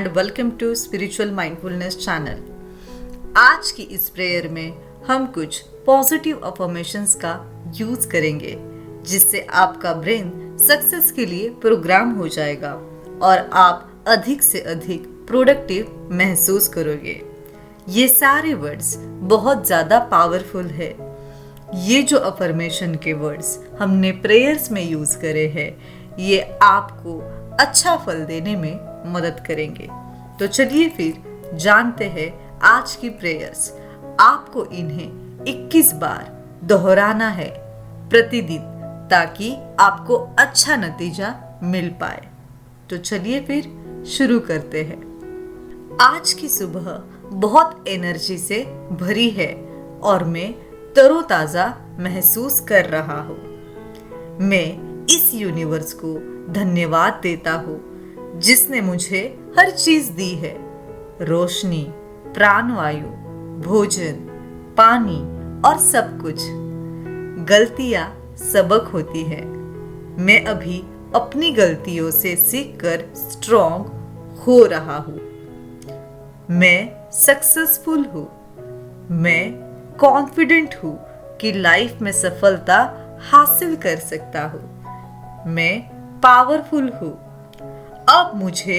And welcome to spiritual mindfulness channel. आज की इस प्रेयर में हम कुछ पॉजिटिव अफर्मेशंस का यूज करेंगे जिससे आपका ब्रेन सक्सेस के लिए प्रोग्राम हो जाएगा और आप अधिक से अधिक प्रोडक्टिव महसूस करोगे। ये सारे वर्ड्स बहुत ज़्यादा पावरफुल है। ये जो अफर्मेशन के वर्ड्स हमने प्रेयर्स में यूज करे हैं, ये आपको अच्छा फल देने में मदद करेंगे। तो चलिए फिर जानते हैं आज की प्रेयर्स। आपको इन्हें 21 बार दोहराना है प्रतिदिन, ताकि आपको अच्छा नतीजा मिल पाए। तो चलिए फिर शुरू करते हैं। आज की सुबह बहुत एनर्जी से भरी है और मैं तरोताजा महसूस कर रहा हूँ। मैं इस यूनिवर्स को धन्यवाद देता हूँ जिसने मुझे हर चीज दी है, रोशनी, प्राणवायु, भोजन, पानी और सब कुछ। गलतियाँ सबक होती है। मैं अभी अपनी गलतियों से सीखकर स्ट्रॉन्ग हो रहा हूँ। मैं सक्सेसफुल हूँ। मैं कॉन्फिडेंट हूँ कि लाइफ में सफलता हासिल कर सकता हूँ। मैं पावरफुल हूँ। अब मुझे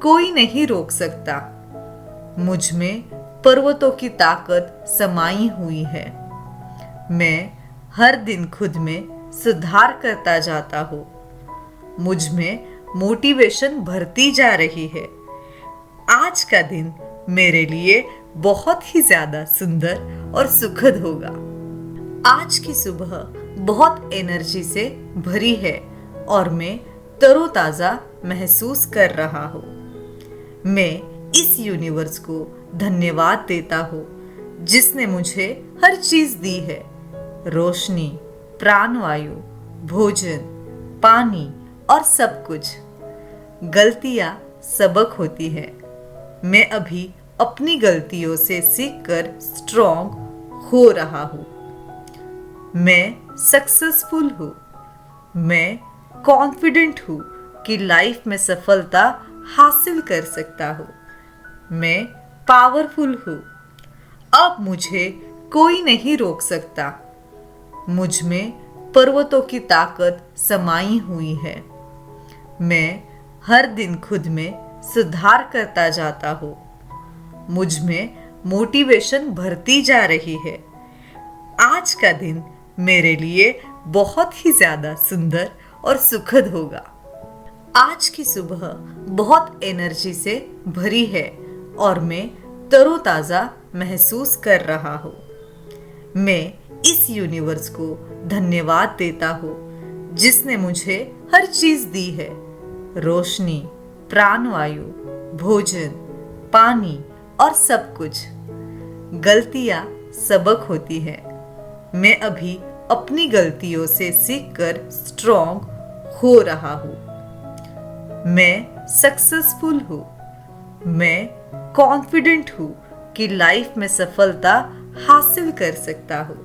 कोई नहीं रोक सकता। मुझ में पर्वतों की ताकत समाई हुई है। मैं हर दिन खुद में सुधार करता जाता हूँ। मुझ में मोटिवेशन बढ़ती जा रही है। आज का दिन मेरे लिए बहुत ही ज्यादा सुंदर और सुखद होगा। आज की सुबह बहुत एनर्जी से भरी है और मैं तरोताजा महसूस कर रहा हूँ। मैं इस यूनिवर्स को धन्यवाद देता हूँ जिसने मुझे हर चीज दी है, रोशनी, प्राणवायु, भोजन, पानी और सब कुछ। गलतियाँ सबक होती है। मैं अभी अपनी गलतियों से सीखकर स्ट्रॉन्ग हो रहा हूँ। मैं सक्सेसफुल हूँ। मैं कॉन्फिडेंट हूँ कि लाइफ में सफलता हासिल कर सकता हूँ। मैं पावरफुल हूँ। अब मुझे कोई नहीं रोक सकता। मुझ में पर्वतों की ताकत समाई हुई है। मैं हर दिन खुद में सुधार करता जाता हूँ। मुझ में मोटिवेशन बढ़ती जा रही है। आज का दिन मेरे लिए बहुत ही ज्यादा सुंदर और सुखद होगा। आज की सुबह बहुत एनर्जी से भरी है और मैं तरोताजा महसूस कर रहा हूँ। मैं इस यूनिवर्स को धन्यवाद देता हूँ जिसने मुझे हर चीज दी है, रोशनी, प्राणवायु, भोजन, पानी और सब कुछ। गलतियाँ सबक होती है। मैं अभी अपनी गलतियों से सीखकर स्ट्रॉन्ग हो रहा हूँ। मैं सक्सेसफुल हूँ। मैं कॉन्फिडेंट हूँ कि लाइफ में सफलता हासिल कर सकता हूँ।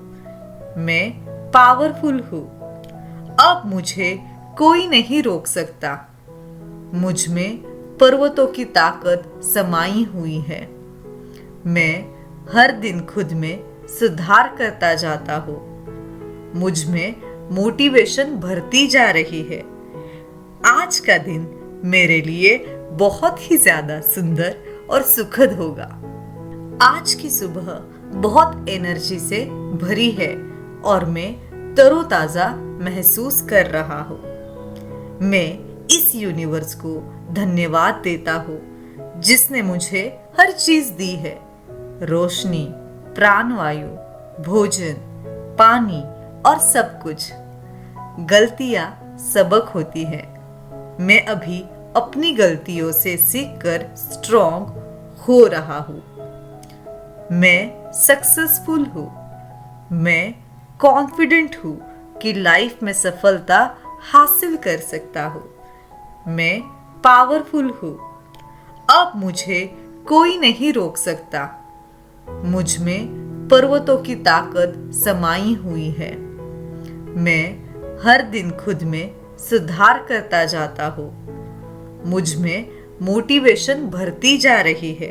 मैं पावरफुल हूँ। अब मुझे कोई नहीं रोक सकता। मुझ में पर्वतों की ताकत समाई हुई है। मैं हर दिन खुद में सुधार करता जाता हूँ। मुझ में मोटिवेशन बढ़ती जा रही है। आज का दिन मेरे लिए बहुत ही ज्यादा सुंदर और सुखद होगा। आज की सुबह बहुत एनर्जी से भरी है और मैं तरोताजा महसूस कर रहा हूँ। मैं इस यूनिवर्स को धन्यवाद देता हूँ जिसने मुझे हर चीज दी है, रोशनी, प्राणवायु, भोजन, पानी और सब कुछ। गलतियाँ सबक होती है। मैं अभी अपनी गलतियों से सीखकर स्ट्रॉन्ग हो रहा हूँ। मैं सक्सेसफुल हूँ। मैं कॉन्फिडेंट हूँ कि लाइफ में सफलता हासिल कर सकता हूँ। मैं पावरफुल हूँ। अब मुझे कोई नहीं रोक सकता। मुझ में पर्वतों की ताकत समाई हुई है। मैं हर दिन खुद में सुधार करता जाता हूँ। मुझ में मोटिवेशन भरती जा रही है।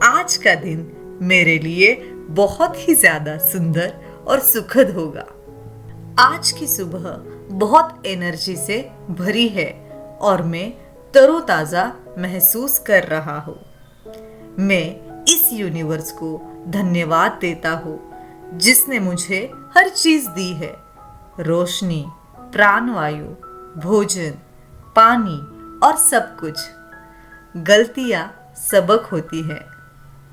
आज का दिन मेरे लिए बहुत ही ज्यादा सुंदर और सुखद होगा। आज की सुबह बहुत एनर्जी से भरी है और मैं तरोताजा महसूस कर रहा हूँ। मैं इस यूनिवर्स को धन्यवाद देता हूँ जिसने मुझे हर चीज दी है, रोशनी, प्राणवायु, भोजन, पानी और सब कुछ। गलतियाँ सबक होती है।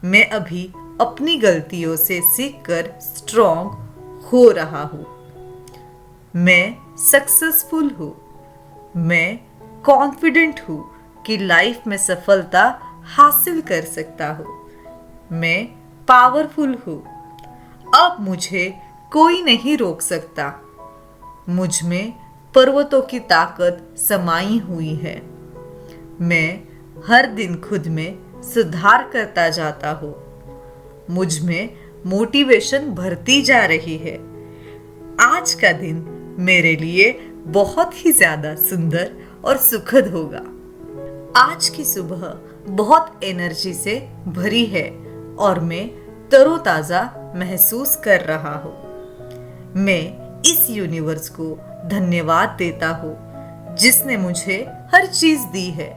मैं अभी अपनी गलतियों से सीखकर स्ट्रॉन्ग हो रहा हूँ। मैं सक्सेसफुल हूँ। मैं कॉन्फिडेंट हूँ कि लाइफ में सफलता हासिल कर सकता हूँ। मैं पावरफुल हूँ। अब मुझे कोई नहीं रोक सकता। मुझ में पर्वतों की ताकत समाई हुई है। मैं हर दिन खुद में सुधार करता जाता हूँ। मुझ में मोटिवेशन भरती जा रही है। आज का दिन मेरे लिए बहुत ही ज्यादा सुंदर और सुखद होगा। आज की सुबह बहुत एनर्जी से भरी है और मैं तरोताजा महसूस कर रहा हूँ। मैं इस यूनिवर्स को धन्यवाद देता हूँ जिसने मुझे हर चीज दी है,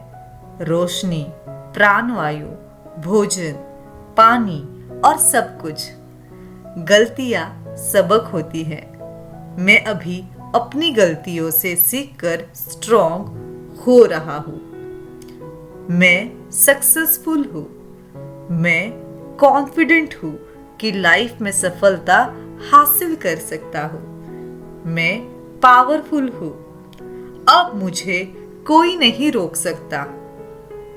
रोशनी, प्राणवायु, भोजन, पानी और सब कुछ। गलतियाँ सबक होती है। मैं अभी अपनी गलतियों से सीखकर स्ट्रॉन्ग हो रहा हूँ। मैं सक्सेसफुल हूँ। मैं कॉन्फिडेंट हूँ कि लाइफ में सफलता हासिल कर सकता हूँ। मैं पावरफुल हूँ। अब मुझे कोई नहीं रोक सकता।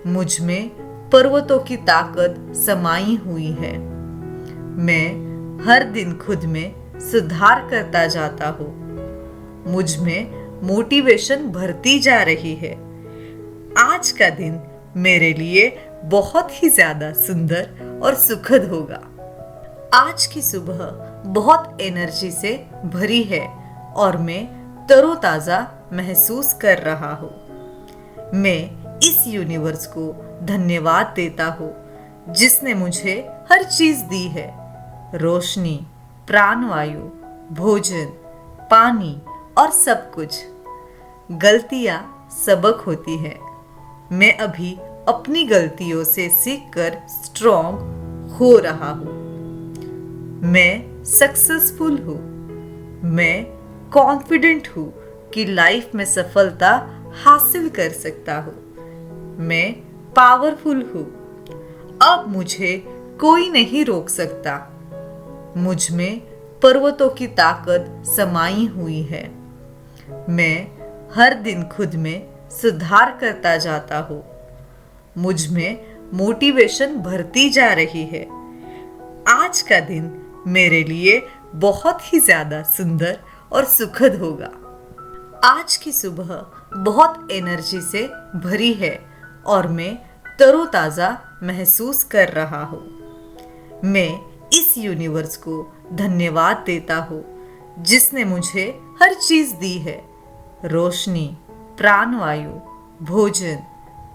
मुझ में पर्वतों की ताकत समाई हुई है। मैं हर दिन खुद में सुधार करता जाता हूँ। मुझ में मोटिवेशन भरती जा रही है। आज का दिन मेरे लिए बहुत ही ज्यादा सुंदर और सुखद होगा। आज की सुबह बहुत एनर्जी से भरी है और मैं तरोताजा महसूस कर रहा हूँ। मैं इस यूनिवर्स को धन्यवाद देता हूँ जिसने मुझे हर चीज दी है, रोशनी, प्राणवायु, भोजन, पानी और सब कुछ। गलतियाँ सबक होती है। मैं अभी अपनी गलतियों से सीखकर स्ट्रॉन्ग हो रहा हूँ। मैं सक्सेसफुल हूँ। मैं कॉन्फिडेंट हूँ कि लाइफ में सफलता हासिल कर सकता हूँ। मैं पावरफुल हूँ। अब मुझे कोई नहीं रोक सकता। मुझ में पर्वतों की ताकत समाई हुई है। मैं हर दिन खुद में सुधार करता जाता हूँ। मुझ में मोटिवेशन भरती जा रही है। आज का दिन मेरे लिए बहुत ही ज्यादा सुंदर और सुखद होगा। आज की सुबह बहुत एनर्जी से भरी है और मैं तरोताजा महसूस कर रहा हूँ। मैं इस यूनिवर्स को धन्यवाद देता हूँ जिसने मुझे हर चीज दी है, रोशनी, प्राणवायु, भोजन,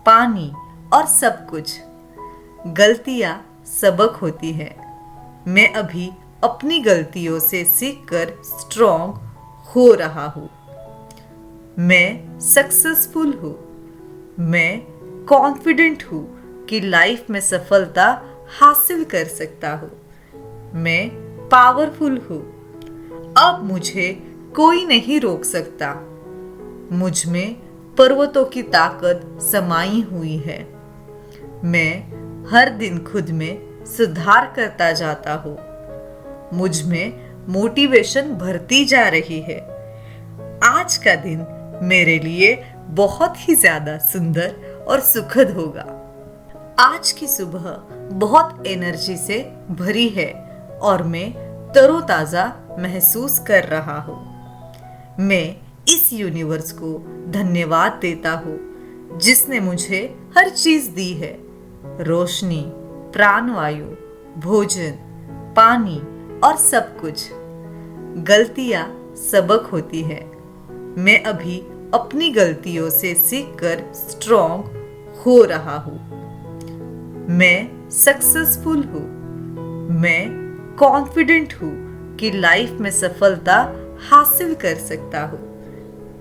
पानी और सब कुछ। गलतियाँ सबक होती है। मैं अभी अपनी गलतियों से सीखकर स्ट्रॉन्ग हो रहा हूँ। मैं सक्सेसफुल हूँ। मैं कॉन्फिडेंट हूँ कि लाइफ में सफलता हासिल कर सकता हूँ। मैं पावरफुल हूँ। अब मुझे कोई नहीं रोक सकता। मुझ में पर्वतों की ताकत समाई हुई है। मैं हर दिन खुद में सुधार करता जाता हूँ। मुझ में मोटिवेशन भरती जा रही है। आज का दिन मेरे लिए बहुत ही ज्यादा सुंदर और सुखद होगा। आज की सुबह बहुत एनर्जी से भरी है और मैं तरोताजा महसूस कर रहा हूँ। मैं इस यूनिवर्स को धन्यवाद देता हूँ जिसने मुझे हर चीज दी है, रोशनी, प्राणवायु, भोजन, पानी और सब कुछ। गलतियाँ सबक होती है। मैं अभी अपनी गलतियों से सीखकर स्ट्रॉन्ग हो रहा हूँ। मैं सक्सेसफुल हूँ। मैं कॉन्फिडेंट हूँ कि लाइफ में सफलता हासिल कर सकता हूँ।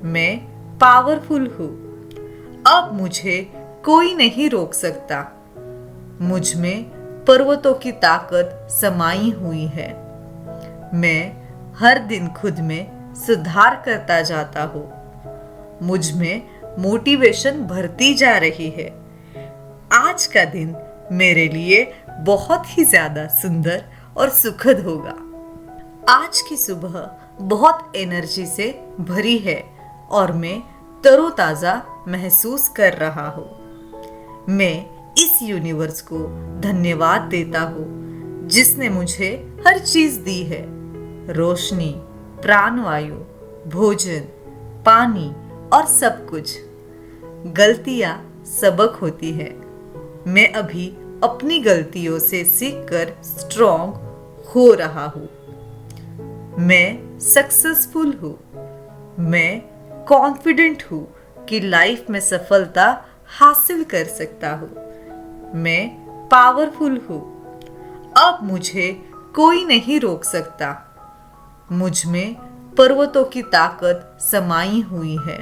मैं पावरफुल हूँ। अब मुझे कोई नहीं रोक सकता। मुझ में पर्वतों की ताकत समाई हुई है। मैं हर दिन खुद में सुधार करता जाता हूँ। मुझ में मोटिवेशन भरती जा रही है। आज का दिन मेरे लिए बहुत ही ज्यादा सुंदर और सुखद होगा। आज की सुबह बहुत एनर्जी से भरी है और मैं तरोताजा महसूस कर रहा हूँ। मैं इस यूनिवर्स को धन्यवाद देता हूँ जिसने मुझे हर चीज दी है। रोशनी, प्राणवायु, भोजन, पानी और सब कुछ। गलतियां सबक होती है। मैं अभी अपनी गलतियों से सीखकर स्ट्रॉन्ग हो रहा हूँ। मैं सक्सेसफुल हूँ। मैं कॉन्फिडेंट हूँ कि लाइफ में सफलता हासिल कर सकता हूँ। मैं पावरफुल हूँ। अब मुझे कोई नहीं रोक सकता। मुझ में पर्वतों की ताकत समाई हुई है।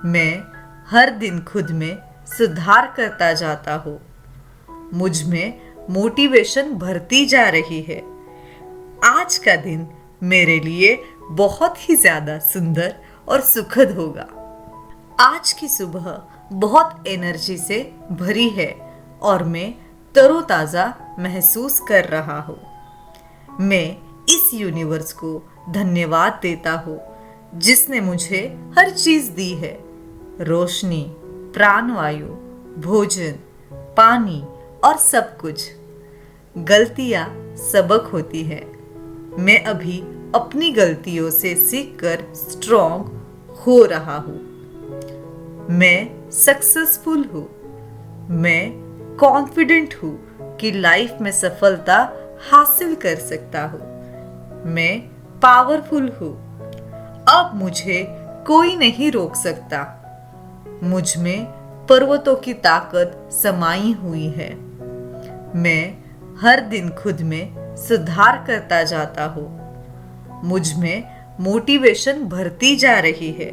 मैं हर दिन खुद में सुधार करता जाता हूँ। मुझ में मोटिवेशन भरती जा रही है। आज का दिन मेरे लिए बहुत ही ज्यादा सुंदर और सुखद होगा। आज की सुबह बहुत एनर्जी से भरी है और मैं तरोताजा महसूस कर रहा हूँ। मैं इस यूनिवर्स को धन्यवाद देता हूँ जिसने मुझे हर चीज दी है। रोशनी, प्राणवायु, भोजन, पानी और सब कुछ। गलतियां सबक होती है। मैं अभी अपनी गलतियों से सीखकर स्ट्रॉन्ग हो रहा हूँ। मैं सक्सेसफुल हूँ। मैं कॉन्फिडेंट हूँ कि लाइफ में सफलता हासिल कर सकता हूँ। मैं पावरफुल हूँ। अब मुझे कोई नहीं रोक सकता। मुझ में पर्वतों की ताकत समाई हुई है। मैं हर दिन खुद में सुधार करता जाता हूँ। मुझ में मोटिवेशन भरती जा रही है।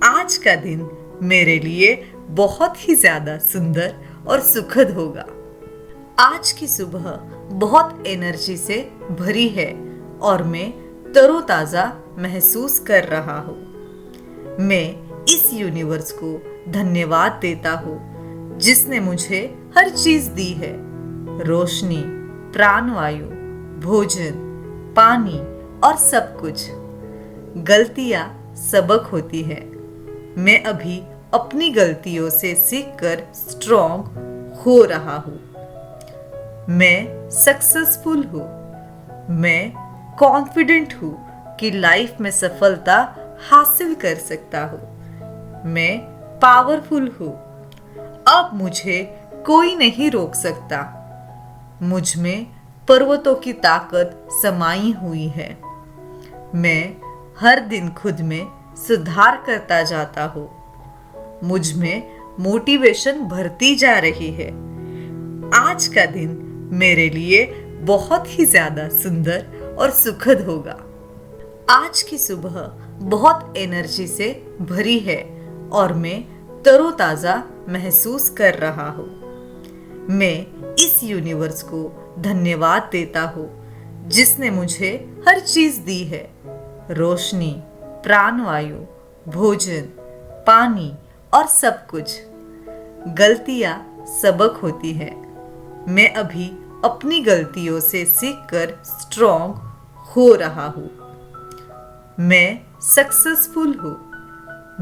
आज का दिन मेरे लिए बहुत ही ज्यादा सुंदर और सुखद होगा। आज की सुबह बहुत एनर्जी से भरी है और मैं तरोताजा महसूस कर रहा हूँ। मैं इस यूनिवर्स को धन्यवाद देता हूँ जिसने मुझे हर चीज दी है। रोशनी, प्राणवायु, भोजन, पानी और सब कुछ। गलतियां सबक होती है। मैं अभी अपनी गलतियों से सीखकर स्ट्रॉन्ग हो रहा हूँ। मैं सक्सेसफुल हूँ। मैं कॉन्फिडेंट हूँ कि लाइफ में सफलता हासिल कर सकता हूँ। मैं पावरफुल हूँ। अब मुझे कोई नहीं रोक सकता। मुझ में पर्वतों की ताकत समाई हुई है। मैं हर दिन खुद में सुधार करता जाता हूँ। मुझ में मोटिवेशन भरती जा रही है। आज का दिन मेरे लिए बहुत ही ज्यादा सुंदर और सुखद होगा। आज की सुबह बहुत एनर्जी से भरी है और मैं तरोताजा महसूस कर रहा हूँ। मैं इस यूनिवर्स को धन्यवाद देता हूँ जिसने मुझे हर चीज दी है। रोशनी, प्राणवायु, भोजन, पानी और सब कुछ। गलतियां सबक होती है। मैं अभी अपनी गलतियों से सीखकर स्ट्रॉन्ग हो रहा हूँ। मैं सक्सेसफुल हूँ।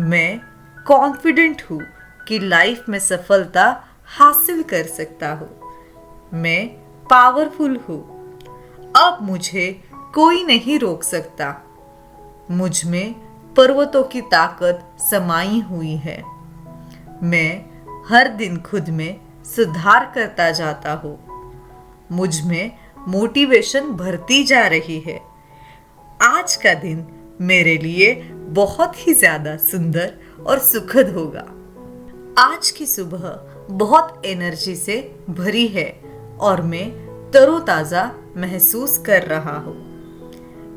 मैं कॉन्फिडेंट हूँ कि लाइफ में सफलता हासिल कर सकता हूँ। मैं पावरफुल हूँ। अब मुझे कोई नहीं रोक सकता। मुझ में पर्वतों की ताकत समाई हुई है। मैं हर दिन खुद में सुधार करता जाता हूँ। मुझ में मोटिवेशन भरती जा रही है। आज का दिन मेरे लिए बहुत ही ज्यादा सुंदर और सुखद होगा। आज की सुबह बहुत एनर्जी से भरी है और मैं तरोताजा महसूस कर रहा हूँ।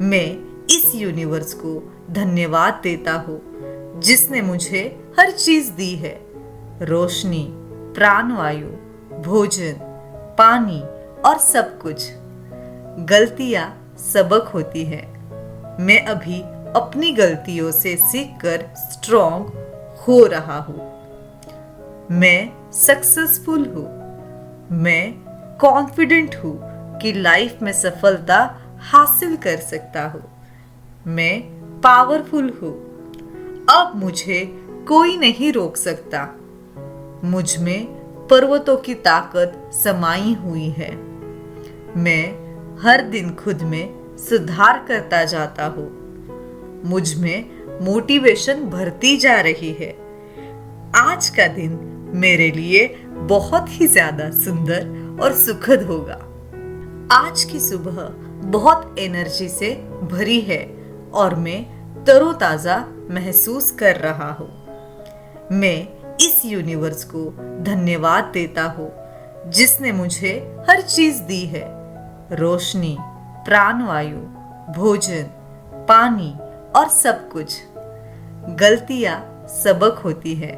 मैं इस यूनिवर्स को धन्यवाद देता हूँ जिसने मुझे हर चीज दी है, रोशनी, प्राणवायु, भोजन, पानी और सब कुछ। गलतियाँ सबक होती है। मैं अभी अपनी गलतियों से सीखकर स्ट्रॉन्ग हो रहा हूँ। मैं सक्सेसफुल हूँ। मैं कॉन्फिडेंट हूँ कि लाइफ में सफलता हासिल कर सकता हूँ। मैं पावरफुल हूँ। अब मुझे कोई नहीं रोक सकता। मुझ में पर्वतों की ताकत समाई हुई है। मैं हर दिन खुद में सुधार करता जाता हूँ। मुझ में मोटिवेशन बढ़ती जा रही है। आज का दिन मेरे लिए बहुत ही ज्यादा सुंदर और सुखद होगा। आज की सुबह बहुत एनर्जी से भरी है और मैं तरोताजा महसूस कर रहा हूँ। मैं इस यूनिवर्स को धन्यवाद देता हूँ जिसने मुझे हर चीज दी है, रोशनी, प्राणवायु, भोजन, पानी और सब कुछ। गलतियाँ सबक होती है।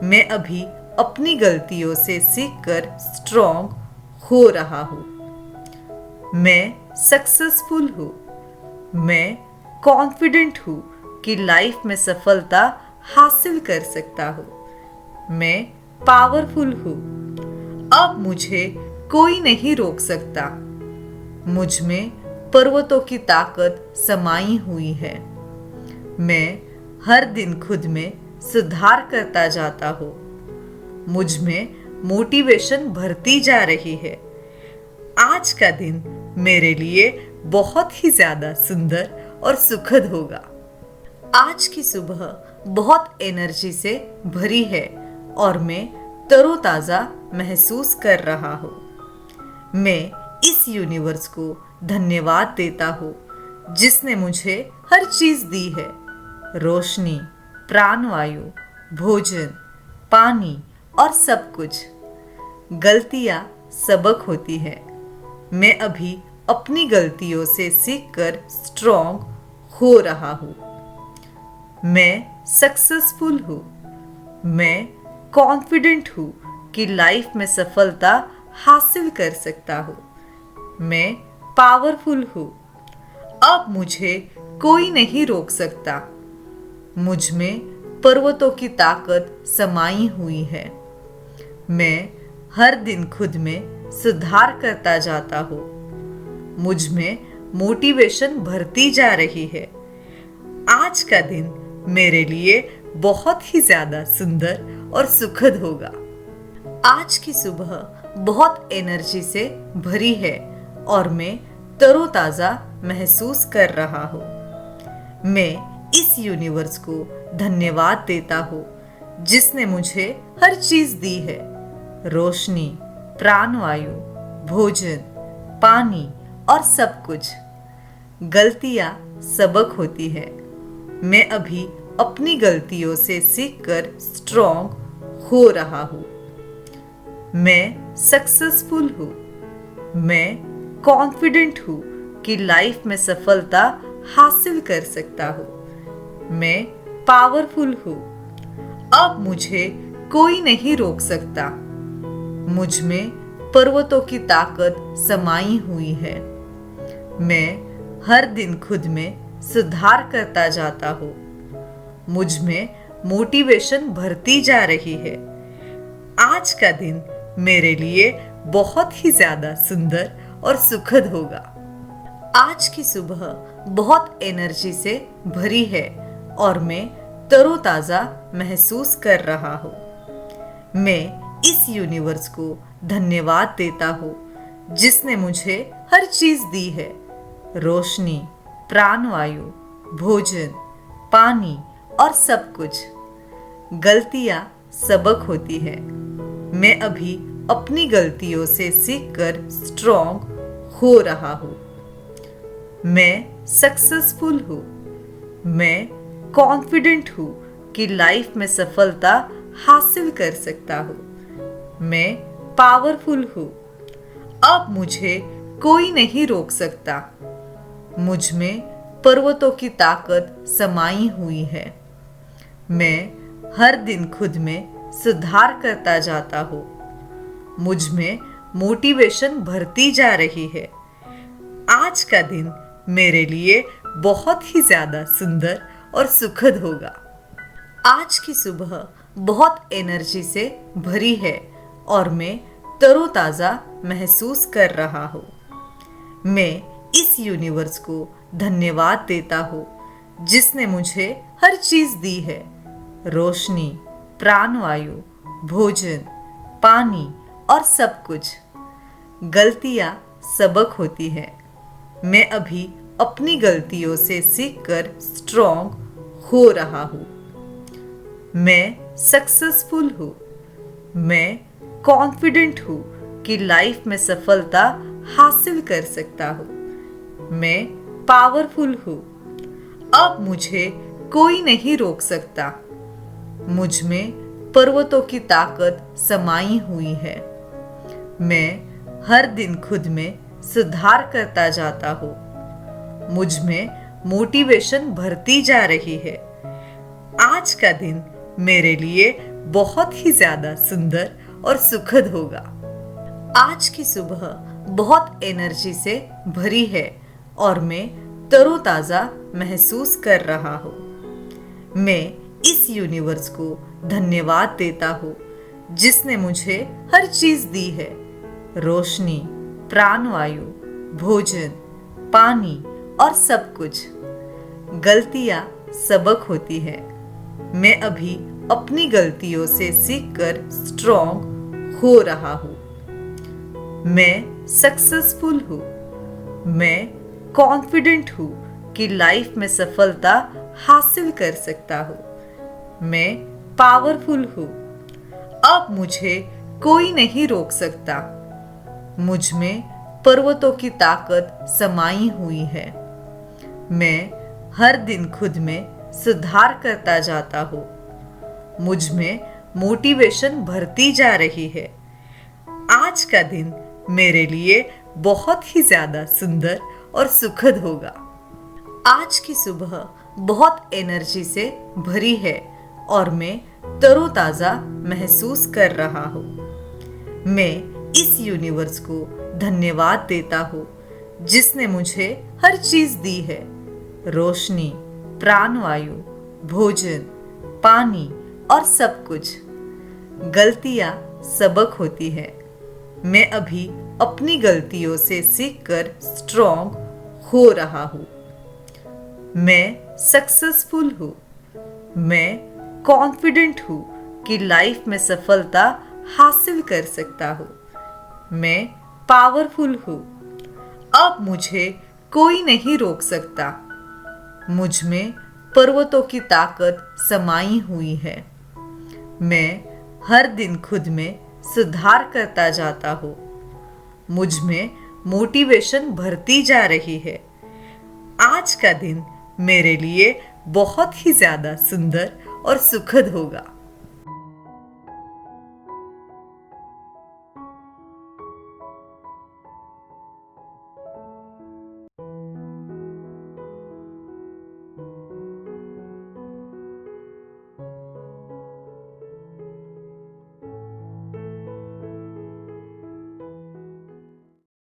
मैं अभी अपनी गलतियों से सीखकर स्ट्रॉन्ग हो रहा हूँ। मैं सक्सेसफुल हूँ। मैं कॉन्फिडेंट हूँ कि लाइफ में सफलता हासिल कर सकता हूँ। मैं पावरफुल हूँ। अब मुझे कोई नहीं रोक सकता। मुझ में पर्वतों की ताकत समाई हुई है। मैं हर दिन खुद में सुधार करता जाता हूँ। मुझ में मोटिवेशन बढ़ती जा रही है। आज का दिन मेरे लिए बहुत ही ज्यादा सुंदर और सुखद होगा। आज की सुबह बहुत एनर्जी से भरी है और मैं तरोताजा महसूस कर रहा हूँ। मैं इस यूनिवर्स को धन्यवाद देता हूँ जिसने मुझे हर चीज दी है, रोशनी, प्राणवायु, भोजन, पानी और सब कुछ। गलतियाँ सबक होती है। मैं अभी अपनी गलतियों से सीखकर स्ट्रॉन्ग हो रहा हूँ। मैं सक्सेसफुल हूँ। मैं कॉन्फिडेंट हूँ कि लाइफ में सफलता हासिल कर सकता हूँ। मैं पावरफुल हूँ। अब मुझे कोई नहीं रोक सकता। मुझ में पर्वतों की ताकत समाई हुई है। मैं हर दिन खुद में सुधार करता जाता हूँ। मुझ में मोटिवेशन बढ़ती जा रही है। आज का दिन मेरे लिए बहुत ही ज्यादा सुंदर और सुखद होगा। आज की सुबह बहुत एनर्जी से भरी है और मैं तरोताजा महसूस कर रहा हूँ। मैं इस यूनिवर्स को धन्यवाद देता हूँ जिसने मुझे हर चीज दी है, रोशनी, प्राणवायु, भोजन, पानी और सब कुछ। गलतियाँ सबक होती है। मैं अभी अपनी गलतियों से सीखकर स्ट्रॉन्ग हो रहा हूँ। मैं सक्सेसफुल हूँ। मैं कॉन्फिडेंट हूँ कि लाइफ में सफलता हासिल कर सकता हूँ। मैं पावरफुल हूँ। अब मुझे कोई नहीं रोक सकता। मुझ में पर्वतों की ताकत समाई हुई है। मैं हर दिन खुद में सुधार करता जाता हूँ। मुझ में मोटिवेशन बढ़ती जा रही है। आज का दिन मेरे लिए बहुत ही ज्यादा सुंदर और सुखद होगा। आज की सुबह बहुत एनर्जी से भरी है और मैं तरोताजा महसूस कर रहा हूँ। मैं इस यूनिवर्स को धन्यवाद देता हूँ जिसने मुझे हर चीज दी है, रोशनी, प्राणवायु, भोजन, पानी और सब कुछ। गलतियाँ सबक होती है। मैं अभी अपनी गलतियों से सीखकर स्ट्रॉन्ग हो रहा हूँ। मैं सक्सेसफुल हूँ। मैं कॉन्फिडेंट हूँ कि लाइफ में सफलता हासिल कर सकता हूँ। मैं पावरफुल हूँ। अब मुझे कोई नहीं रोक सकता। मुझ में पर्वतों की ताकत समाई हुई है। मैं हर दिन खुद में सुधार करता जाता हूँ। मुझ में मोटिवेशन बढ़ती जा रही है। आज का दिन मेरे लिए बहुत ही ज्यादा सुंदर और सुखद होगा। आज की सुबह बहुत एनर्जी से भरी है और मैं तरोताजा महसूस कर रहा हूँ। मैं इस यूनिवर्स को धन्यवाद देता हूँ जिसने मुझे हर चीज दी है। रोशनी, प्राणवायु, भोजन, पानी और सब कुछ। गलतियाँ सबक होती है। मैं अभी अपनी गलतियों से सीखकर स्ट्रॉन्ग हो रहा हूँ। मैं सक्सेसफुल हूँ। मैं कॉन्फिडेंट हूँ कि लाइफ में सफलता हासिल कर सकता हूँ। मैं पावरफुल हूँ। अब मुझे कोई नहीं रोक सकता। मुझ में पर्वतों की ताकत समाई हुई है। मैं हर दिन खुद में सुधार करता जाता हूँ। मुझ में मोटिवेशन बढ़ती जा रही है। आज का दिन मेरे लिए बहुत ही ज्यादा सुंदर और सुखद होगा। आज की सुबह बहुत एनर्जी से भरी है और मैं तरोताजा महसूस कर रहा हूँ। मैं इस यूनिवर्स को धन्यवाद देता हूँ जिसने मुझे हर चीज दी है। रोशनी, प्राणवायु, भोजन, पानी और सब कुछ। गलतियाँ सबक होती है। मैं अभी अपनी गलतियों से सीखकर स्ट्रॉन्ग हो रहा हूँ। मैं सक्सेसफुल हूँ। मैं कॉन्फिडेंट हूँ कि लाइफ में सफलता हासिल कर सकता हूँ। मैं पावरफुल हूँ। अब मुझे कोई नहीं रोक सकता। मुझ में पर्वतों की ताकत समाई हुई है। मैं हर दिन खुद में सुधार करता जाता हूँ। मुझ में मोटिवेशन बढ़ती जा रही है। आज का दिन मेरे लिए बहुत ही ज्यादा सुंदर और सुखद होगा। आज की सुबह बहुत एनर्जी से भरी है और मैं तरोताजा महसूस कर रहा हूँ। मैं इस यूनिवर्स को धन्यवाद देता हूँ जिसने मुझे हर चीज दी है। रोशनी, प्राणवायु, भोजन, पानी और सब कुछ। गलतियाँ सबक होती है। मैं अभी अपनी गलतियों से सीखकर स्ट्रॉन्ग हो रहा हूँ। मैं सक्सेसफुल हूँ। मैं कॉन्फिडेंट हूँ कि लाइफ में सफलता हासिल कर सकता हूँ। मैं पावरफुल हूँ। अब मुझे कोई नहीं रोक सकता। मुझ में पर्वतों की ताकत समाई हुई है। मैं हर दिन खुद में सुधार करता जाता हूँ। मुझ में मोटिवेशन बढ़ती जा रही है। आज का दिन मेरे लिए बहुत ही ज्यादा सुंदर और सुखद होगा।